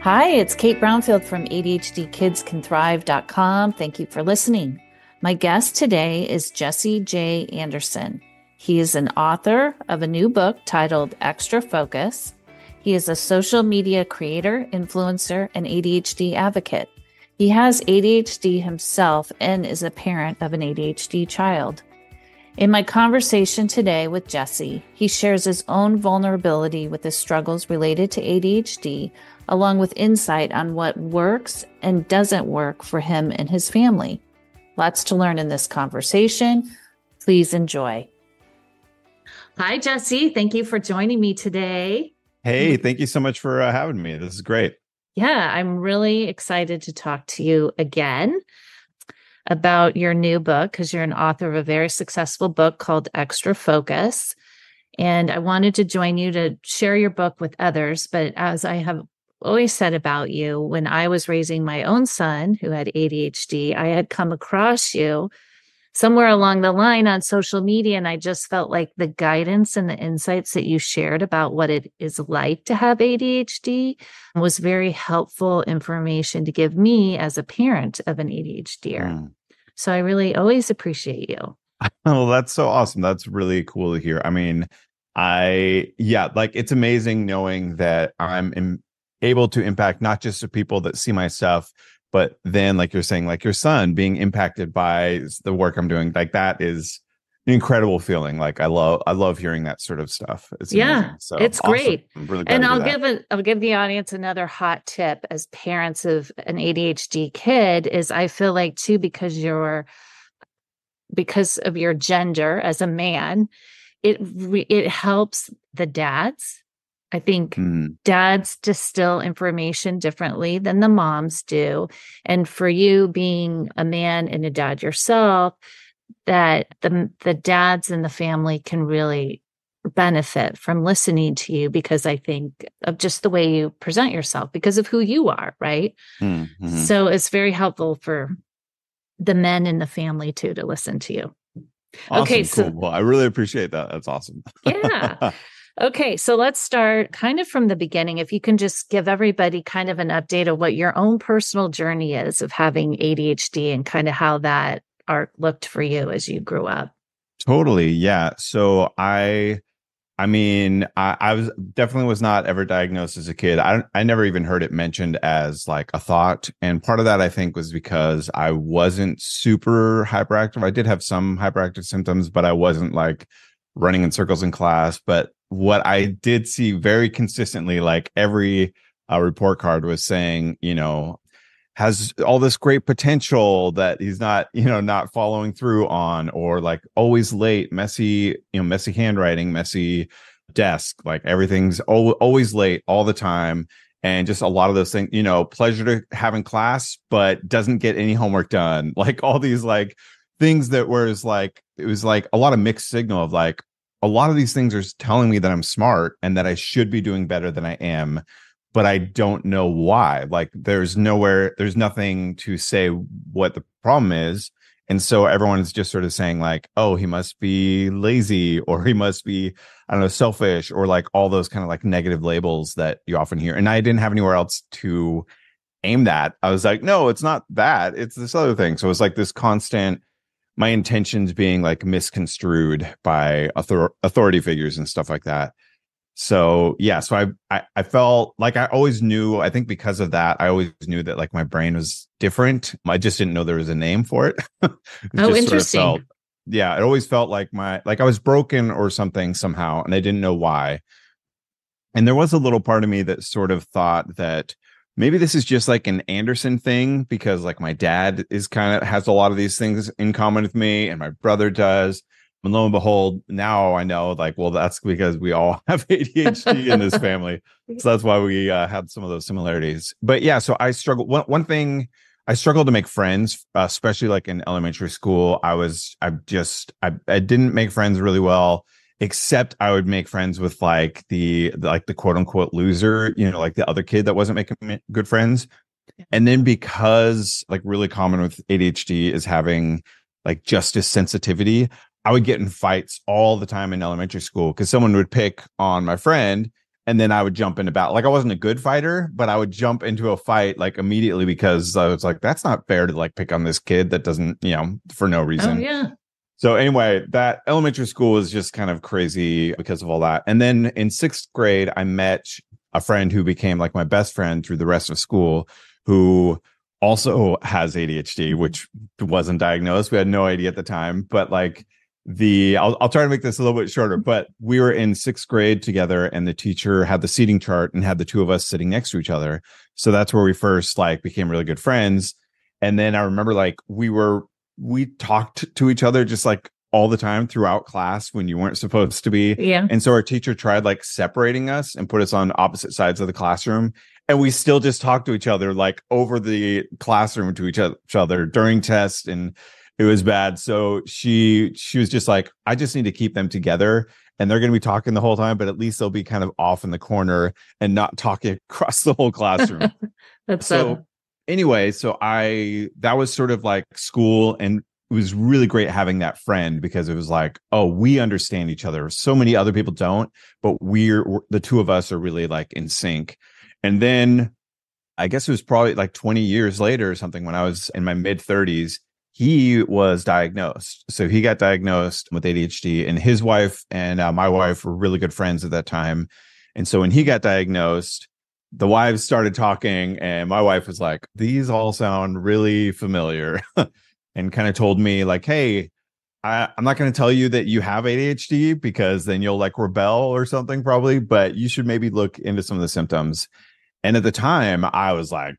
Hi, it's Kate Brownfield from ADHD Kids Can Thrive.com. Thank you for listening. My guest today is Jesse J. Anderson. He is an author of a new book titled Extra Focus. He is a social media creator, influencer, and ADHD advocate. He has ADHD himself and is a parent of an ADHD child. In my conversation today with Jesse, he shares his own vulnerability with his struggles related to ADHD, along with insight on what works and doesn't work for him and his family. Lots to learn in this conversation. Please enjoy. Hi, Jesse. Thank you for joining me today. Hey, thank you so much for having me. This is great. Yeah, I'm really excited to talk to you again about your new book because you're an author of a very successful book called Extra Focus. And I wanted to join you to share your book with others. But as I have always said about you, when I was raising my own son who had ADHD, I had come across you somewhere along the line on social media. And I just felt like the guidance and the insights that you shared about what it is like to have ADHD was very helpful information to give me as a parent of an ADHDer. So I really always appreciate you. Oh, that's so awesome. That's really cool to hear. I mean, it's amazing knowing that I'm able to impact not just the people that see my stuff, but then, like you're saying, like your son being impacted by the work I'm doing. Like that is an incredible feeling. Like I love hearing that sort of stuff. It's amazing. So it's awesome. great. I'm really glad and to I'll give the audience another hot tip as parents of an ADHD kid is I feel like too, because of your gender as a man, it helps the dads. I think dads distill information differently than the moms do. And for you being a man and a dad yourself, that the dads in the family can really benefit from listening to you because I think of just the way you present yourself because of who you are, right? Mm-hmm. So it's very helpful for the men in the family too to listen to you. Awesome, okay, cool. so Well, I really appreciate that. That's awesome. Yeah. Okay, so let's start kind of from the beginning. If you can just give everybody kind of an update of what your own personal journey is of having ADHD and kind of how that arc looked for you as you grew up. Totally. Yeah. So I was definitely was not ever diagnosed as a kid. I never even heard it mentioned as like a thought. And part of that I think was because I wasn't super hyperactive. I did have some hyperactive symptoms, but I wasn't like running in circles in class. But what I did see very consistently, like every report card was saying, has all this great potential that he's not following through on, or like always late, messy handwriting, messy desk, like everything's always late all the time. And just a lot of those things, pleasure to have in class, but doesn't get any homework done. Like all these like things that it was like a lot of mixed signal of like, a lot of these things are telling me that I'm smart and that I should be doing better than I am, but I don't know why. Like there's nothing to say what the problem is. And so everyone's just sort of saying like, oh, he must be lazy, or he must be, I don't know, selfish, or like all those kind of like negative labels that you often hear. And I didn't have anywhere else to aim that. I was like, no, it's not that, it's this other thing. So it's like this constant, my intentions being like misconstrued by authority figures and stuff like that. So yeah, so I felt like I always knew, I think because of that, I always knew that like my brain was different. I just didn't know there was a name for it. Interesting. It always felt like I was broken or something somehow, and I didn't know why. And there was a little part of me that sort of thought that maybe this is just like an Anderson thing, because like my dad has a lot of these things in common with me, and my brother does. And lo and behold, now I know, like, well, that's because we all have ADHD in this family. So that's why we had some of those similarities. But yeah, so I struggled. One thing, I struggled to make friends, especially like in elementary school. I didn't make friends really well, except I would make friends with like the quote unquote loser, like the other kid that wasn't making good friends. And then because like really common with ADHD is having like justice sensitivity, I would get in fights all the time in elementary school because someone would pick on my friend And then I would jump into battle. Like I wasn't a good fighter, but I would jump into a fight like immediately because I was like, that's not fair to like pick on this kid that doesn't, for no Oh, reason. yeah. So anyway, that elementary school was just kind of crazy because of all that. And then in sixth grade, I met a friend who became like my best friend through the rest of school, who also has ADHD, which wasn't diagnosed. We had no idea at the time, but like I'll try to make this a little bit shorter, but we were in sixth grade together and the teacher had the seating chart and had the two of us sitting next to each other. So that's where we first like became really good friends. And then I remember like we talked to each other just like all the time throughout class when you weren't supposed to be. Yeah. And so our teacher tried like separating us and put us on opposite sides of the classroom. And we still just talked to each other like over the classroom to each other during tests. And it was bad. So she was just like, I just need to keep them together and they're going to be talking the whole time, but at least they'll be kind of off in the corner and not talking across the whole classroom. That's So anyway, that was sort of like school, and it was really great having that friend because it was like, oh, we understand each other. So many other people don't, but we're the two of us are really like in sync. And then I guess it was probably like 20 years later or something when I was in my mid 30s, he was diagnosed. So he got diagnosed with ADHD, and his wife and my wife were really good friends at that time. And so when he got diagnosed, the wives started talking, and my wife was like, these all sound really familiar, and kind of told me like, hey, I'm not going to tell you that you have ADHD because then you'll like rebel or something probably, but you should maybe look into some of the symptoms. And at the time I was like,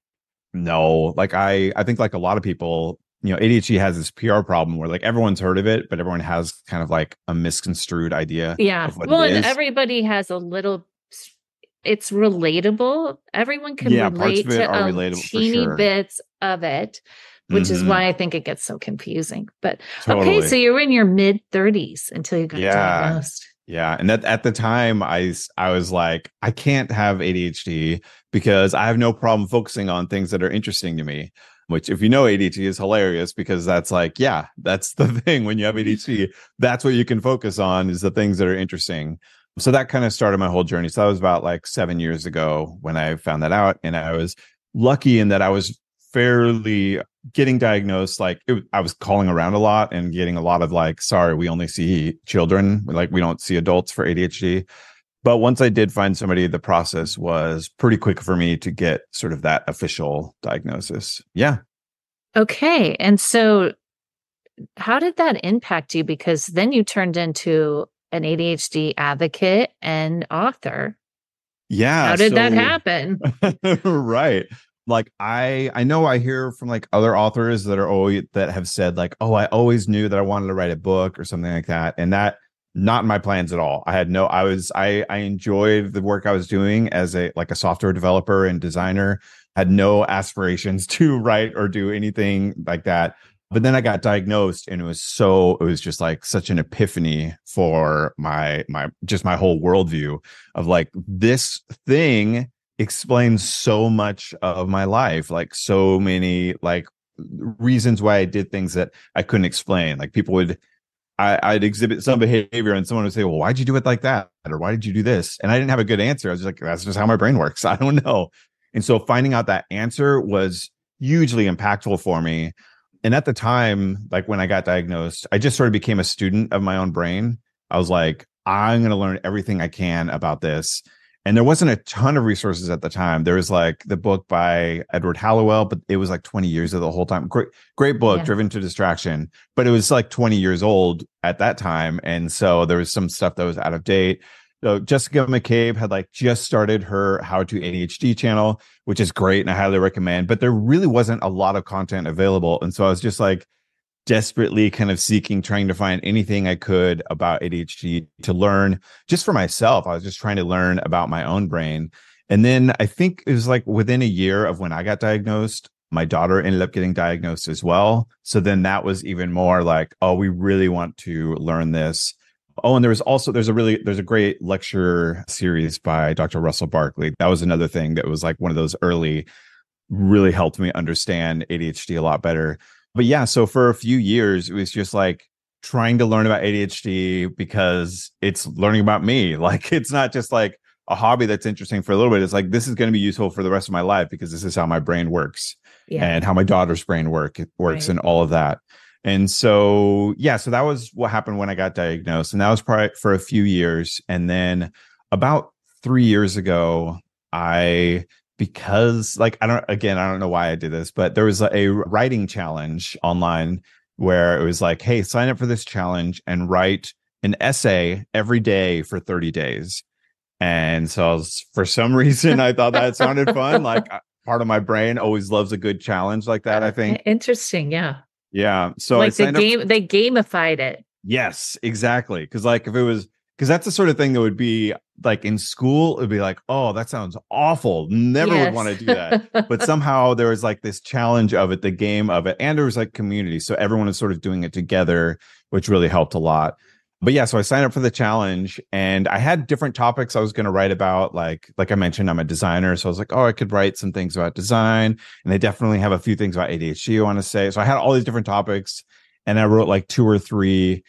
no, like I think like a lot of people, ADHD has this PR problem where like everyone's heard of it, but everyone has kind of like a misconstrued idea of what it and is. everybody has a little, it's relatable. Everyone can relate to teeny bits of it, which is why I think it gets so confusing. But okay, so you're in your mid 30s until you got diagnosed. Yeah. And at the time I was like, I can't have ADHD because I have no problem focusing on things that are interesting to me, which if you know ADHD is hilarious because that's like, yeah, that's the thing. When you have ADHD, that's what you can focus on is the things that are interesting. So that kind of started my whole journey. So that was about like 7 years ago when I found that out. And I was lucky in that I was fairly getting diagnosed. Like I was calling around a lot and getting a lot of like, sorry, we only see children. Like we don't see adults for ADHD. But once I did find somebody, the process was pretty quick for me to get sort of that official diagnosis. Yeah. Okay. And so how did that impact you? Because then you turned into an ADHD advocate and author. Yeah. How did that happen? Right. Like I know I hear from like other authors that have said like, oh, I always knew that I wanted to write a book or something like that. And that not in my plans at all. I enjoyed the work I was doing as a software developer and designer, had no aspirations to write or do anything like that. But then I got diagnosed and it was just like such an epiphany for my whole worldview of like this thing explains so much of my life, like so many like reasons why I did things that I couldn't explain. Like I'd exhibit some behavior and someone would say, well, why'd you do it like that? Or why did you do this? And I didn't have a good answer. I was like, that's just how my brain works. I don't know. And so finding out that answer was hugely impactful for me. And at the time, like when I got diagnosed, I just sort of became a student of my own brain. I was like, I'm going to learn everything I can about this. And there wasn't a ton of resources at the time. There was like the book by Edward Hallowell, but it was like 20 years of the whole time. Great book, Driven to Distraction, but it was like 20 years old at that time. And so there was some stuff that was out of date. So Jessica McCabe had like just started her How to ADHD channel, which is great and I highly recommend, but there really wasn't a lot of content available. And so I was just like desperately kind of trying to find anything I could about ADHD to learn just for myself. I was just trying to learn about my own brain. And then I think it was like within a year of when I got diagnosed, my daughter ended up getting diagnosed as well. So then that was even more like, oh, we really want to learn this. Oh, and there's a great lecture series by Dr. Russell Barkley. That was another thing that was like one of those early, really helped me understand ADHD a lot better. But yeah, so for a few years, it was just like trying to learn about ADHD because it's learning about me. Like, it's not just like, a hobby that's interesting for a little bit. It's like, this is going to be useful for the rest of my life because this is how my brain works Yeah. and how my daughter's brain works Right. and all of that. And so, yeah, so that was what happened when I got diagnosed. And that was probably for a few years. And then about 3 years ago, because like, I don't know why I did this, but there was a writing challenge online where it was like, hey, sign up for this challenge and write an essay every day for 30 days. And so for some reason, I thought that sounded fun. Like part of my brain always loves a good challenge like that, I think. Interesting. Yeah. Yeah. So I Like the signed up. game, they gamified it. Yes, exactly. Because like because that's the sort of thing that would be like in school, it'd be like, oh, that sounds awful. Never would want to do that. But somehow there was like this challenge of it, the game of it, and there was like community. So everyone was sort of doing it together, which really helped a lot. But yeah, so I signed up for the challenge and I had different topics I was going to write about. Like I mentioned, I'm a designer. So I was like, oh, I could write some things about design. And they definitely have a few things about ADHD I want to say. So I had all these different topics and I wrote like 2 or 3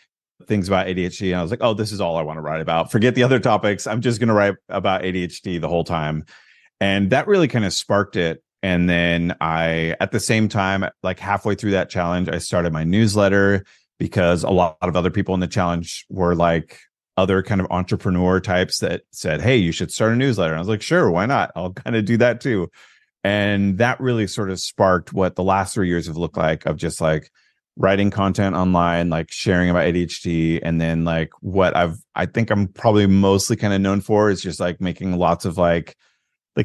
things about ADHD. And I was like, oh, this is all I want to write about. Forget the other topics. I'm just going to write about ADHD the whole time. And that really kind of sparked it. And then at the same time, like halfway through that challenge, I started my newsletter because a lot of other people in the challenge were like other kind of entrepreneur types that said, hey, you should start a newsletter. And I was like, sure, why not? I'll kind of do that too. And that really sort of sparked what the last 3 years have looked like of just like writing content online, like sharing about ADHD. And then like what I think I'm probably mostly kind of known for is just like making lots of like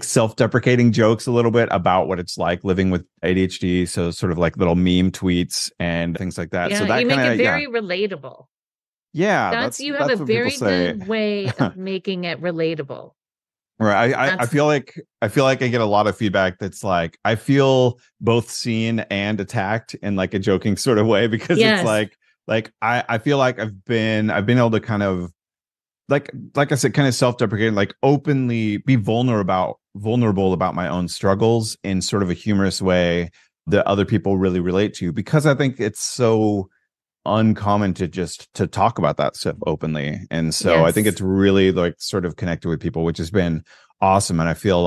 self-deprecating jokes a little bit about what it's like living with ADHD. So sort of like little meme tweets and things like that. Yeah, so that you make kinda, it very relatable. Yeah, You have a what very people say. good way of making it relatable. Right. I feel like I get a lot of feedback that's like I feel both seen and attacked in like a joking sort of way because it's like I feel like I've been able to kind of like I said, kind of self-deprecating, like openly be vulnerable about my own struggles in sort of a humorous way that other people really relate to, because I think it's so uncommon to talk about that stuff openly. And so I think it's really like sort of connected with people, which has been awesome. And I feel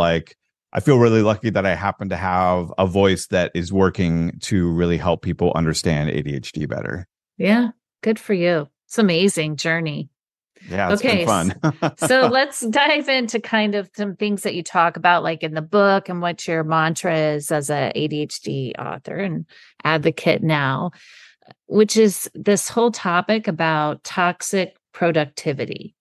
really lucky that I happen to have a voice that is working to really help people understand ADHD better. Yeah, good for you. It's an amazing journey. Yeah, it's been fun. So let's dive into kind of some things that you talk about, like in the book, and what your mantra is as a ADHD author and advocate now, which is this whole topic about toxic productivity.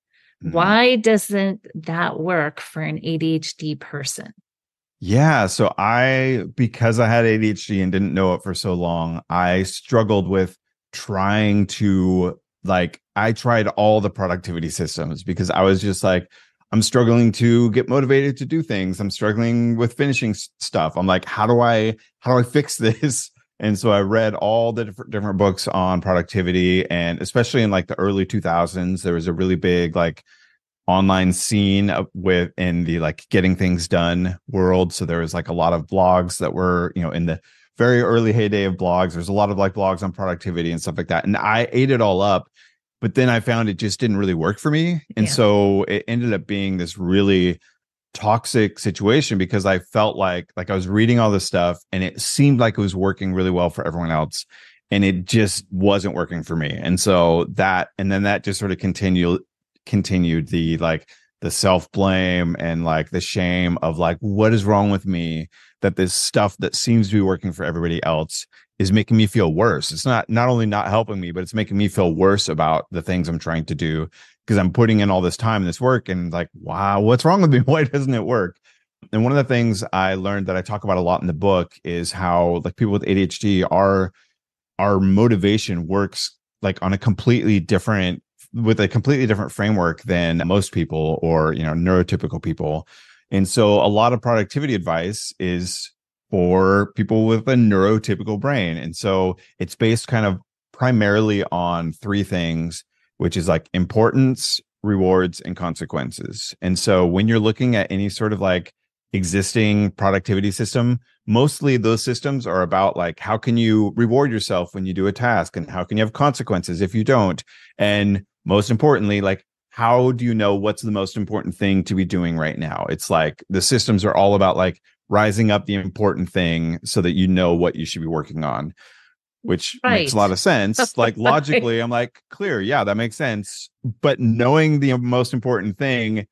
Mm-hmm. Why doesn't that work for an ADHD person? Yeah, so because I had ADHD and didn't know it for so long, I struggled with trying to I tried all the productivity systems because I was just like, I'm struggling to get motivated to do things. I'm struggling with finishing stuff. I'm like, how do I fix this? And so I read all the different books on productivity, and especially in like the early 2000s, there was a really big like online scene in the like getting things done world. So there was like a lot of blogs that were, in the very early heyday of blogs. There's a lot of like blogs on productivity and stuff like that. And I ate it all up, but then I found it just didn't really work for me. And so it ended up being this really toxic situation because I felt like I was reading all this stuff and it seemed like it was working really well for everyone else. And it just wasn't working for me. And so that just sort of continued the self-blame and like the shame of like, what is wrong with me that this stuff that seems to be working for everybody else is making me feel worse. It's not only not helping me, but it's making me feel worse about the things I'm trying to do because I'm putting in all this time and this work and like, wow, what's wrong with me? Why doesn't it work? And one of the things I learned that I talk about a lot in the book is how like people with ADHD our motivation works like on with a completely different framework than most people or, neurotypical people. And so a lot of productivity advice is for people with a neurotypical brain. And so it's based kind of primarily on 3 things, which is like importance, rewards, and consequences. And so when you're looking at any sort of like existing productivity system, mostly those systems are about like, how can you reward yourself when you do a task? And how can you have consequences if you don't? And most importantly, like, how do you know what's the most important thing to be doing right now? It's like the systems are all about like rising up the important thing so that you know what you should be working on, which makes a lot Right. of sense. Like logically, I'm like, clear. Yeah, that makes sense. But knowing the most important thing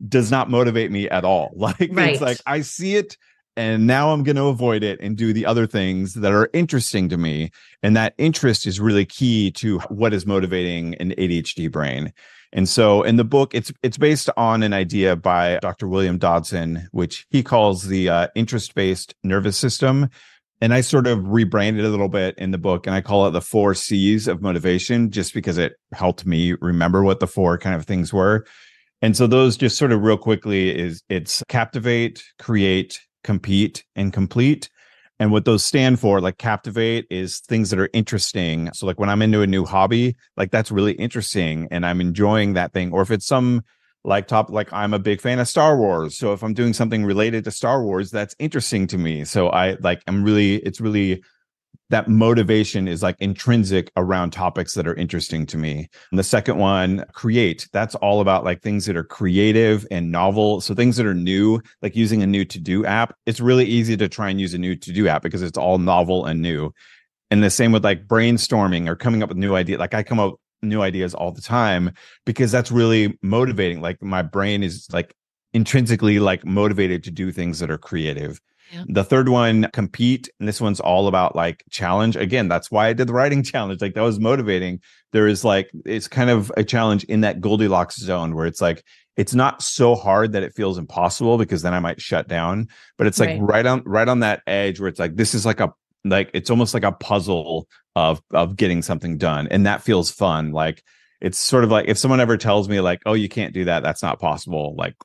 does not motivate me at all. Like, it's like, Right. I see it and now I'm going to avoid it and do the other things that are interesting to me. And that interest is really key to what is motivating an ADHD brain. And so in the book, it's based on an idea by Dr. William Dodson, which he calls the interest-based nervous system. And I sort of rebranded it a little bit in the book, and I call it the 4 C's of motivation, just because it helped me remember what the 4 kind of things were. And so those, just sort of real quickly, is it's captivate, create, compete, and complete. And what those stand for, like captivate is things that are interesting. So like when I'm into a new hobby, like that's really interesting and I'm enjoying that thing. Or if it's some like I'm a big fan of Star Wars. So if I'm doing something related to Star Wars, that's interesting to me. So it's really, that motivation is like intrinsic around topics that are interesting to me. And the second one, create, that's all about like things that are creative and novel. So things that are new, like using a new to-do app. It's really easy to try and use a new to-do app because it's all novel and new. And the same with like brainstorming or coming up with new ideas. Like I come up with new ideas all the time because that's really motivating. Like my brain is like intrinsically like motivated to do things that are creative. Yeah. The third one, compete. And this one's all about like challenge. Again, that's why I did the writing challenge. Like that was motivating. There is like, it's kind of a challenge in that Goldilocks zone where it's like, it's not so hard that it feels impossible because then I might shut down, but it's like right on that edge where it's like, this is like it's almost like a puzzle of getting something done. And that feels fun. Like it's sort of like if someone ever tells me like, oh, you can't do that, that's not possible. Like,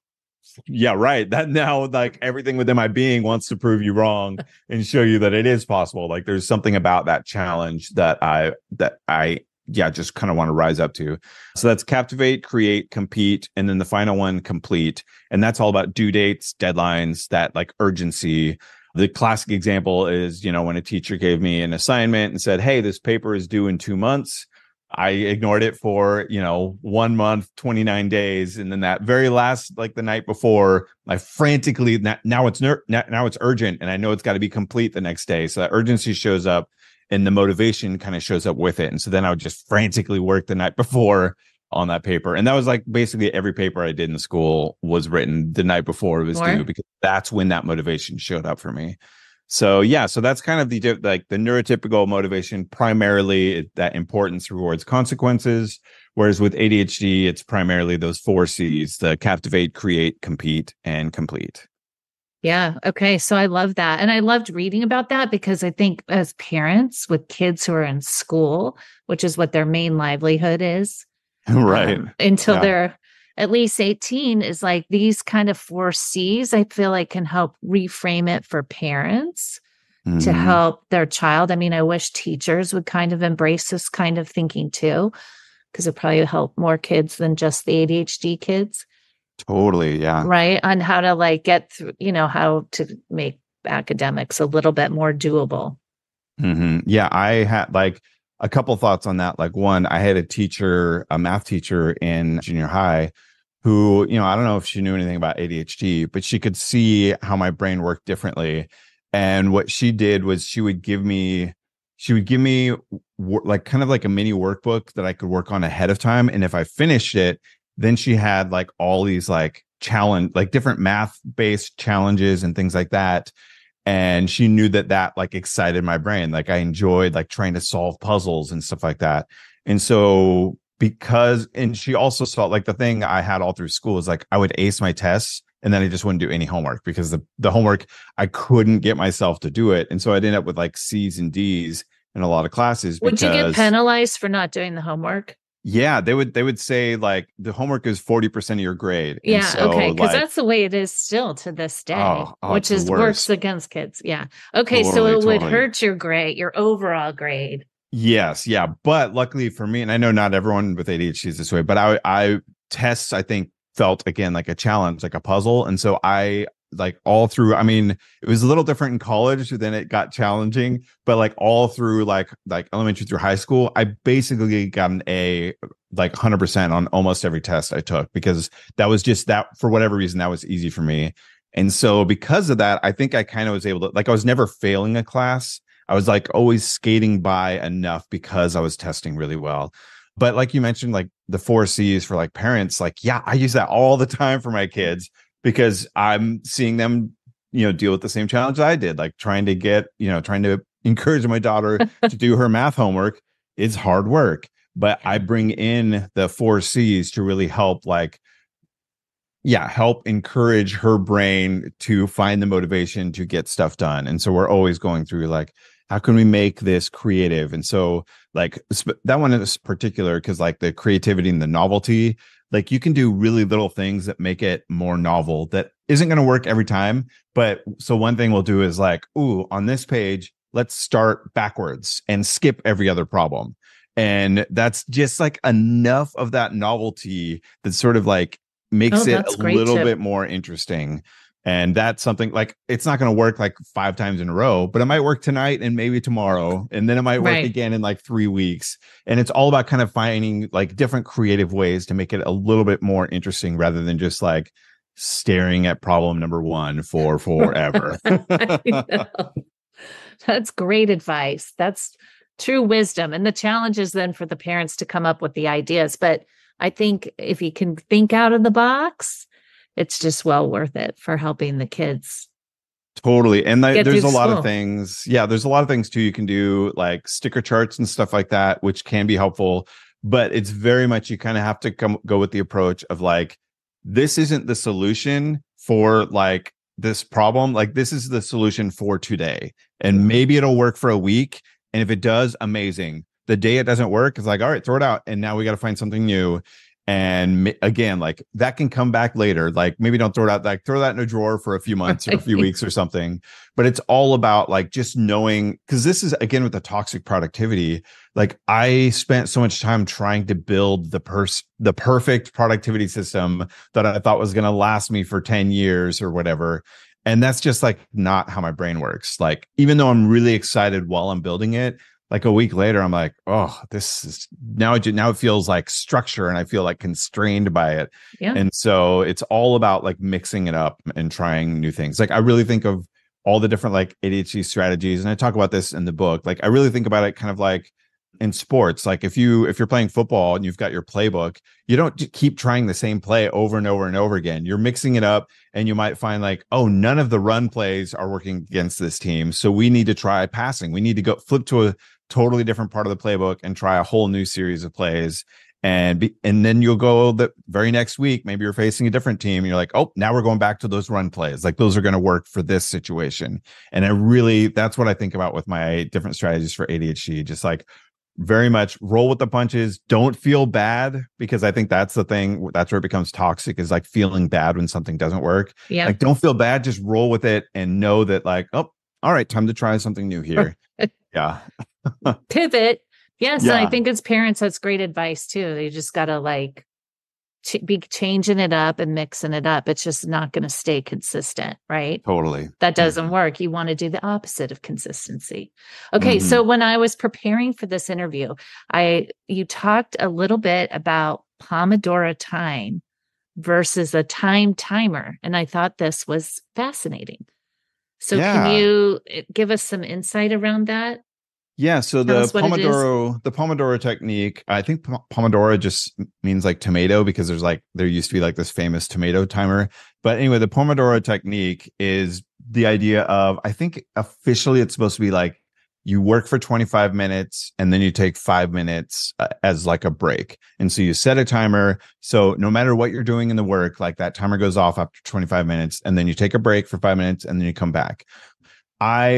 yeah, right. That now like everything within my being wants to prove you wrong and show you that it is possible. Like there's something about that challenge that I just kind of want to rise up to. So that's captivate, create, compete, and then the final one, complete. And that's all about due dates, deadlines, that like urgency. The classic example is, when a teacher gave me an assignment and said, hey, this paper is due in 2 months. I ignored it for, 1 month, 29 days. And then that very last, like the night before, I frantically, now it's urgent and I know it's got to be complete the next day. So that urgency shows up and the motivation kind of shows up with it. And so then I would just frantically work the night before on that paper. And that was like basically every paper I did in school was written the night before it was due, because that's when that motivation showed up for me. So yeah, so that's kind of the neurotypical motivation, primarily that importance rewards consequences. Whereas with ADHD, it's primarily those 4 C's: the captivate, create, compete, and complete. Yeah. Okay. So I love that. And I loved reading about that because I think as parents with kids who are in school, which is what their main livelihood is, right, until they're at least 18, is like these kind of 4 C's, I feel like can help reframe it for parents to help their child. I mean, I wish teachers would kind of embrace this kind of thinking too, because it probably help more kids than just the ADHD kids. Totally. Yeah. Right. On how to like get through, how to make academics a little bit more doable. Yeah. I had like a couple thoughts on that. Like one, I had a math teacher in junior high who, I don't know if she knew anything about ADHD, but she could see how my brain worked differently. And what she did was she would give me like kind of like a mini workbook that I could work on ahead of time. And if I finished it, then she had like all these like different math based challenges and things like that. And she knew that like excited my brain. Like I enjoyed like trying to solve puzzles and stuff like that. And so and she also saw like the thing I had all through school is like I would ace my tests and then I just wouldn't do any homework because the homework, I couldn't get myself to do it. And so I'd end up with like C's and D's in a lot of classes. Would you get penalized for not doing the homework? Yeah, they would say like the homework is 40% of your grade. Yeah, so, okay, because that's the way it is still to this day, which is works against kids. Yeah. Okay, so it would hurt your grade, your overall grade. Yes, yeah, but luckily for me, and I know not everyone with ADHD is this way, but I tests I think felt again like a challenge, like a puzzle, and so I like all through, I mean, it was a little different in college, then it got challenging, but like all through like elementary through high school, I basically got an A, like 100% on almost every test I took, because that was just that, for whatever reason, that was easy for me. And so because of that, I think I kind of was able to, like, I was never failing a class. I was like always skating by enough because I was testing really well. But like you mentioned, like the 4 C's for like parents, like, yeah, I use that all the time for my kids because I'm seeing them, deal with the same challenge I did, like trying to encourage my daughter to do her math homework is hard work. But I bring in the 4 C's to really help, help encourage her brain to find the motivation to get stuff done. And so we're always going through like, how can we make this creative? And so like that one is particular because like the creativity and the novelty, like you can do really little things that make it more novel. That isn't going to work every time. But so one thing we'll do is like, ooh, on this page, let's start backwards and skip every other problem. And that's just like enough of that novelty that sort of like makes it a little bit more interesting. And that's something like, it's not going to work like 5 times in a row, but it might work tonight and maybe tomorrow. And then it might work again in like 3 weeks. And it's all about kind of finding like different creative ways to make it a little bit more interesting rather than just like staring at problem number 1 for forever. That's great advice. That's true wisdom. And the challenge is then for the parents to come up with the ideas. But I think if you can think out of the box, it's just well worth it for helping the kids. Totally. And there's a lot of things. Yeah, there's a lot of things too. You can do like sticker charts and stuff like that, which can be helpful. But it's very much, you kind of have to go with the approach of like, this isn't the solution for like this problem. Like this is the solution for today. And maybe it'll work for a week. And if it does, amazing. The day it doesn't work, it's like, all right, throw it out. And now we got to find something new. And again, like that can come back later. Like maybe don't throw it out, like throw that in a drawer for a few months or a few weeks or something. But it's all about like just knowing, because this is again with the toxic productivity. Like I spent so much time trying to build the perfect productivity system that I thought was going to last me for 10 years or whatever. And that's just like not how my brain works. Like even though I'm really excited while I'm building it, like a week later, I'm like, oh, this is now it feels like structure and I feel like constrained by it. Yeah. And so it's all about like mixing it up and trying new things. Like I really think of all the different like ADHD strategies. And I talk about this in the book. Like I really think about it kind of like in sports. Like if you're playing football and you've got your playbook, you don't keep trying the same play over and over and over again. You're mixing it up and you might find like, oh, none of the run plays are working against this team. So we need to try passing. We need to go flip to a totally different part of the playbook and try a whole new series of plays. And then you'll go the very next week, maybe you're facing a different team and you're like, oh, now we're going back to those run plays. Like those are going to work for this situation. And that's what I think about with my different strategies for ADHD. Just like very much roll with the punches. Don't feel bad, because I think that's the thing. That's where it becomes toxic, is like feeling bad when something doesn't work. Yeah. Like don't feel bad, just roll with it and know that like, oh, all right, time to try something new here. Yeah. Pivot. Yes. Yeah. And I think as parents, that's great advice too. They just got to like be changing it up and mixing it up. It's just not going to stay consistent, right? Totally. That doesn't work. You want to do the opposite of consistency. Okay. Mm-hmm. So when I was preparing for this interview, you talked a little bit about pomodoro time versus a time timer. And I thought this was fascinating. So can you give us some insight around that? Yeah. So the Pomodoro technique, I think Pomodoro just means like tomato, because there used to be like this famous tomato timer. But anyway, the Pomodoro technique is the idea of, I think officially it's supposed to be like you work for 25 minutes and then you take 5 minutes as like a break. And so you set a timer. So no matter what you're doing in the work, like that timer goes off after 25 minutes and then you take a break for 5 minutes and then you come back.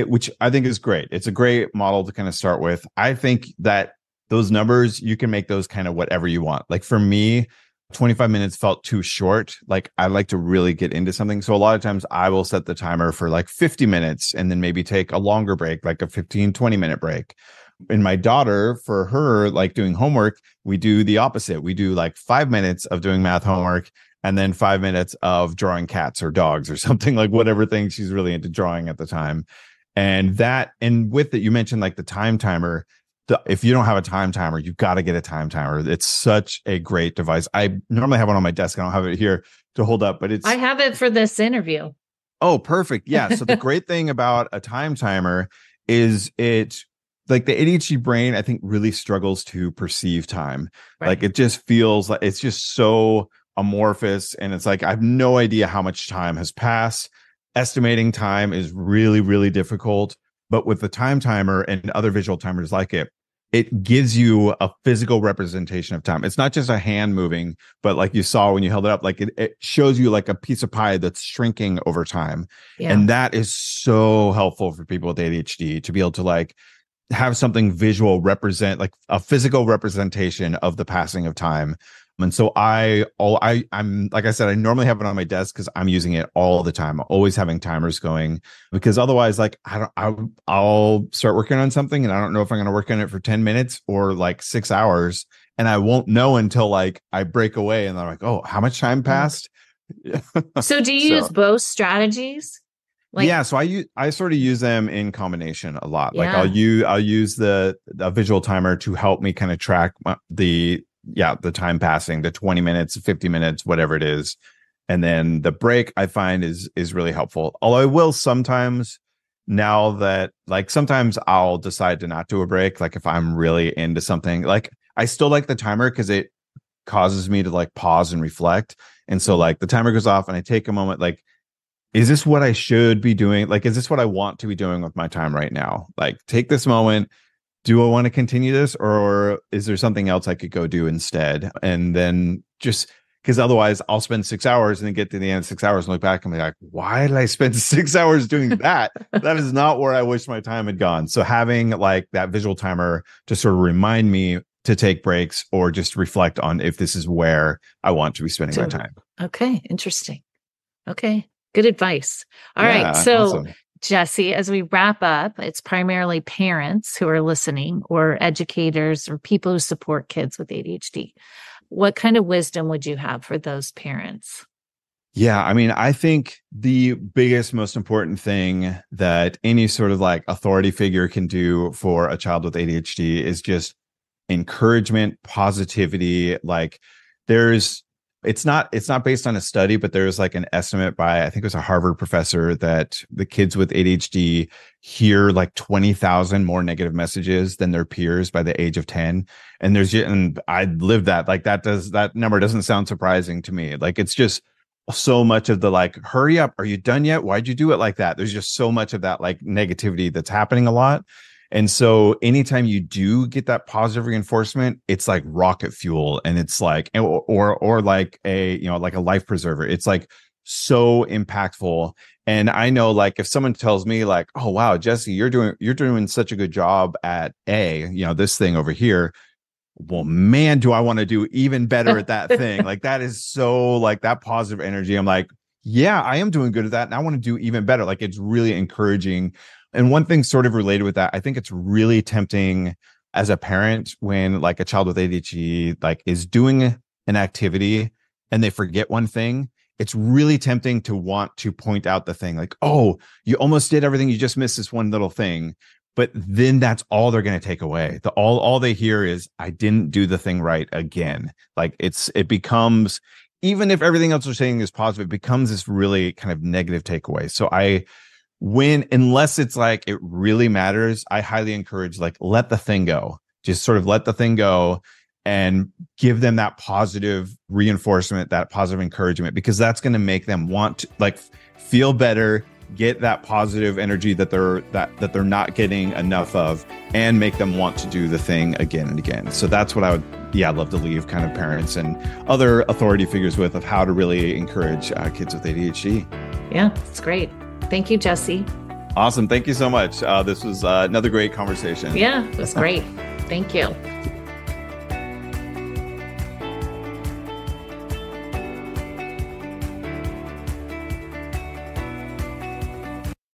Which I think is great. It's a great model to kind of start with. I think that those numbers, you can make those kind of whatever you want. Like for me, 25 minutes felt too short. Like I like to really get into something. So a lot of times I will set the timer for like 50 minutes and then maybe take a longer break, like a 15, 20-minute break. And my daughter, for her, like doing homework, we do the opposite. We do like 5 minutes of doing math homework. and then 5 minutes of drawing cats or dogs or something, like whatever thing she's really into drawing at the time. And with it, you mentioned like the time timer. If you don't have a time timer, you've got to get a time timer. It's such a great device. I normally have one on my desk. I don't have it here to hold up, but I have it for this interview. Oh, perfect. Yeah. So the great thing about a time timer is like the ADHD brain, I think, really struggles to perceive time. Right. Like it just feels like it's just so amorphous. And it's like, I have no idea how much time has passed. Estimating time is really, really difficult. But with the time timer and other visual timers like it gives you a physical representation of time. It's not just a hand moving, but like you saw when you held it up, like it shows you like a piece of pie that's shrinking over time. Yeah. And that is so helpful for people with ADHD to be able to like have something visual represent, like a physical representation of the passing of time. And so I'm like I said, I normally have it on my desk because I'm using it all the time. I'm always having timers going, because otherwise, like I'll start working on something and I don't know if I'm going to work on it for 10 minutes or like 6 hours, and I won't know until like I break away and I'm like, oh, how much time passed? So do you use both strategies? So I sort of use them in combination a lot. Yeah. Like I'll use the visual timer to help me kind of track the time passing, the 20 minutes, 50 minutes, whatever it is. And then the break I find is really helpful. Although I will sometimes, now that like sometimes I'll decide to not do a break. Like if I'm really into something, like I still like the timer because it causes me to like pause and reflect. And so like the timer goes off and I take a moment, like, is this what I should be doing? Like, is this what I want to be doing with my time right now? Like take this moment. Do I want to continue this, or is there something else I could go do instead? And then just because otherwise I'll spend 6 hours and then get to the end of 6 hours and look back and be like, why did I spend 6 hours doing that? That is not where I wish my time had gone. So having like that visual timer to sort of remind me to take breaks or just reflect on if this is where I want to be spending my time. Okay. Interesting. Okay. Good advice. All right. So awesome. Jesse, as we wrap up, it's primarily parents who are listening or educators or people who support kids with ADHD. What kind of wisdom would you have for those parents? Yeah, I mean, I think the biggest, most important thing that any sort of like authority figure can do for a child with ADHD is just encouragement, positivity. Like it's not based on a study, but there's like an estimate by, I think it was a Harvard professor, that the kids with ADHD hear like 20,000 more negative messages than their peers by the age of 10. And I lived that. Like that number doesn't sound surprising to me. Like it's just so much of the like, hurry up, are you done yet? Why'd you do it like that? There's just so much of that like negativity that's happening a lot. And so anytime you do get that positive reinforcement, it's like rocket fuel, and it's like, or like like a life preserver. It's like so impactful. And I know like if someone tells me like, oh, wow, Jesse, you're doing such a good job at this thing over here. Well, man, do I want to do even better at that thing? Like that is so like that positive energy. I'm like, yeah, I am doing good at that. And I want to do even better. Like it's really encouraging. And one thing sort of related with that, I think it's really tempting as a parent when like a child with ADHD like is doing an activity and they forget one thing. It's really tempting to want to point out the thing like, oh, you almost did everything. You just missed this one little thing. But then that's all they're going to take away. All they hear is, I didn't do the thing right again. Like it becomes, even if everything else they're saying is positive, it becomes this really kind of negative takeaway. So unless it's like it really matters, I highly encourage like let the thing go. Just sort of let the thing go and give them that positive reinforcement, that positive encouragement, because that's going to make them want to like feel better, get that positive energy that they're not getting enough of, and make them want to do the thing again and again. So that's what I'd love to leave kind of parents and other authority figures with, of how to really encourage kids with ADHD. Yeah, it's great. Thank you, Jesse. Awesome. Thank you so much. This was another great conversation. Yeah, it was great. Thank you.